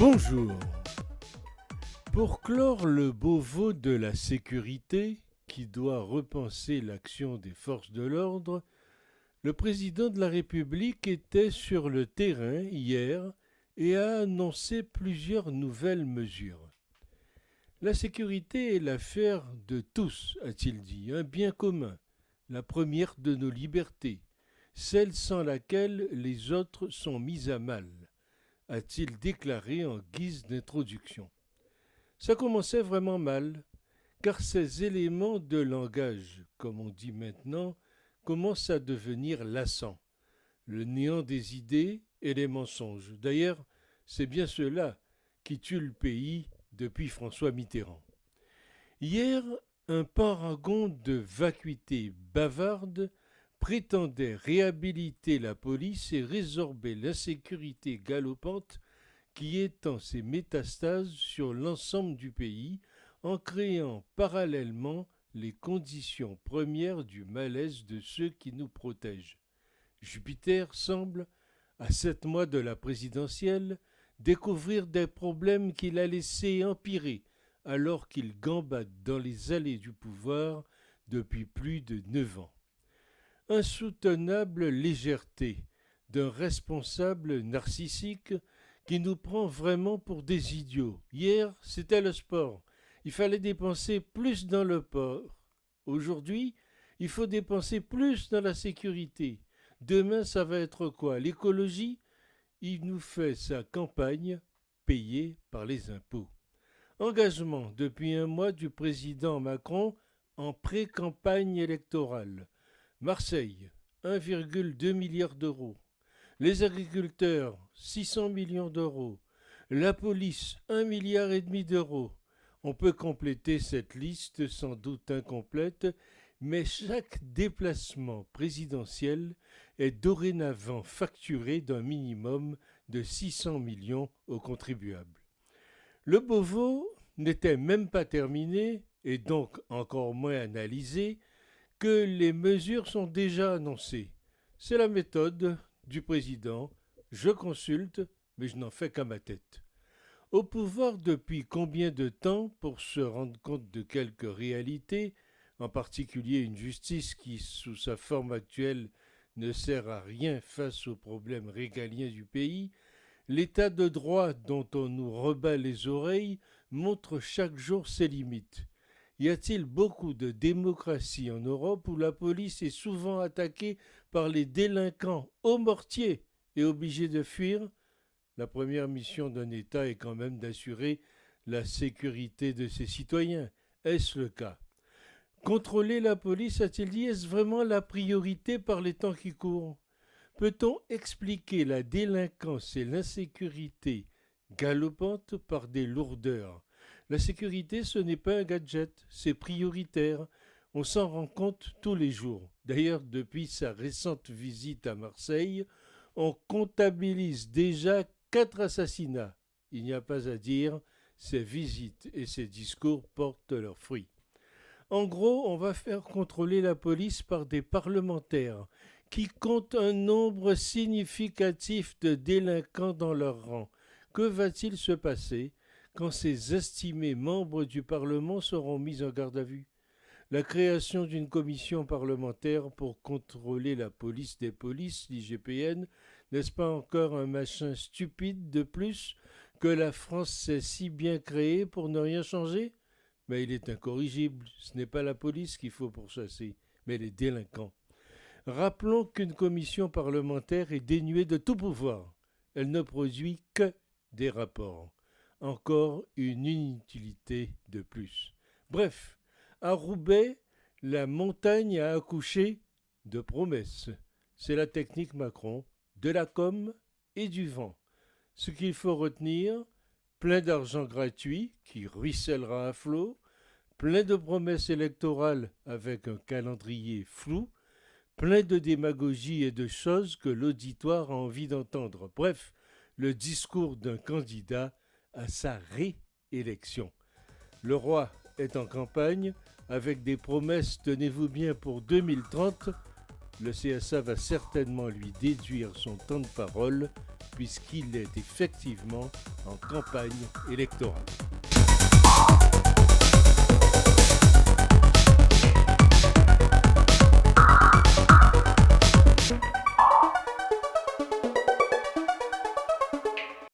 Bonjour. Pour clore le Beauvau de la sécurité, qui doit repenser l'action des forces de l'ordre, le président de la République était sur le terrain hier et a annoncé plusieurs nouvelles mesures. La sécurité est l'affaire de tous, a-t-il dit, un bien commun, la première de nos libertés, celle sans laquelle les autres sont mises à mal, a-t-il déclaré en guise d'introduction. Ça commençait vraiment mal, car ces éléments de langage, comme on dit maintenant, commencent à devenir lassants. Le néant des idées et les mensonges. D'ailleurs, c'est bien cela qui tue le pays depuis François Mitterrand. Hier, un paragon de vacuité bavarde prétendait réhabiliter la police et résorber l'insécurité galopante qui étend ses métastases sur l'ensemble du pays en créant parallèlement les conditions premières du malaise de ceux qui nous protègent. Jupiter semble, à 7 mois de la présidentielle, découvrir des problèmes qu'il a laissés empirer alors qu'il gambade dans les allées du pouvoir depuis plus de 9 ans. Insoutenable légèreté d'un responsable narcissique qui nous prend vraiment pour des idiots. Hier, c'était le sport. Il fallait dépenser plus dans le port. Aujourd'hui, il faut dépenser plus dans la sécurité. Demain, ça va être quoi? L'écologie? Il nous fait sa campagne payée par les impôts. Engagement depuis un mois du président Macron en pré-campagne électorale. Marseille, 1,2 milliard d'euros. Les agriculteurs, 600 millions d'euros. La police, 1,5 milliard d'euros. On peut compléter cette liste sans doute incomplète, mais chaque déplacement présidentiel est dorénavant facturé d'un minimum de 600 millions aux contribuables. Le Beauvau n'était même pas terminé, et donc encore moins analysé, que les mesures sont déjà annoncées. C'est la méthode du président. Je consulte, mais je n'en fais qu'à ma tête. Au pouvoir depuis combien de temps pour se rendre compte de quelques réalités, en particulier une justice qui, sous sa forme actuelle, ne sert à rien face aux problèmes régaliens du pays, l'état de droit dont on nous rebat les oreilles montre chaque jour ses limites. Y a-t-il beaucoup de démocratie en Europe où la police est souvent attaquée par les délinquants au mortier et obligée de fuir? La première mission d'un État est quand même d'assurer la sécurité de ses citoyens. Est-ce le cas? Contrôler la police, a-t-il dit, est-ce vraiment la priorité par les temps qui courent? Peut-on expliquer la délinquance et l'insécurité galopante par des lourdeurs? La sécurité, ce n'est pas un gadget, c'est prioritaire. On s'en rend compte tous les jours. D'ailleurs, depuis sa récente visite à Marseille, on comptabilise déjà 4 assassinats. Il n'y a pas à dire, ces visites et ces discours portent leurs fruits. En gros, on va faire contrôler la police par des parlementaires qui comptent un nombre significatif de délinquants dans leur rang. Que va-t-il se passer quand ces estimés membres du Parlement seront mis en garde à vue? La création d'une commission parlementaire pour contrôler la police des polices, l'IGPN, n'est-ce pas encore un machin stupide de plus que la France s'est si bien créée pour ne rien changer? Mais il est incorrigible, ce n'est pas la police qu'il faut pourchasser, mais les délinquants. Rappelons qu'une commission parlementaire est dénuée de tout pouvoir. Elle ne produit que des rapports. Encore une inutilité de plus. Bref, à Roubaix, la montagne a accouché de promesses. C'est la technique Macron, de la com et du vent. Ce qu'il faut retenir, plein d'argent gratuit qui ruissellera à flot, plein de promesses électorales avec un calendrier flou, plein de démagogie et de choses que l'auditoire a envie d'entendre. Bref, le discours d'un candidat à sa réélection. Le roi est en campagne avec des promesses, tenez-vous bien, pour 2030, le CSA va certainement lui déduire son temps de parole puisqu'il est effectivement en campagne électorale.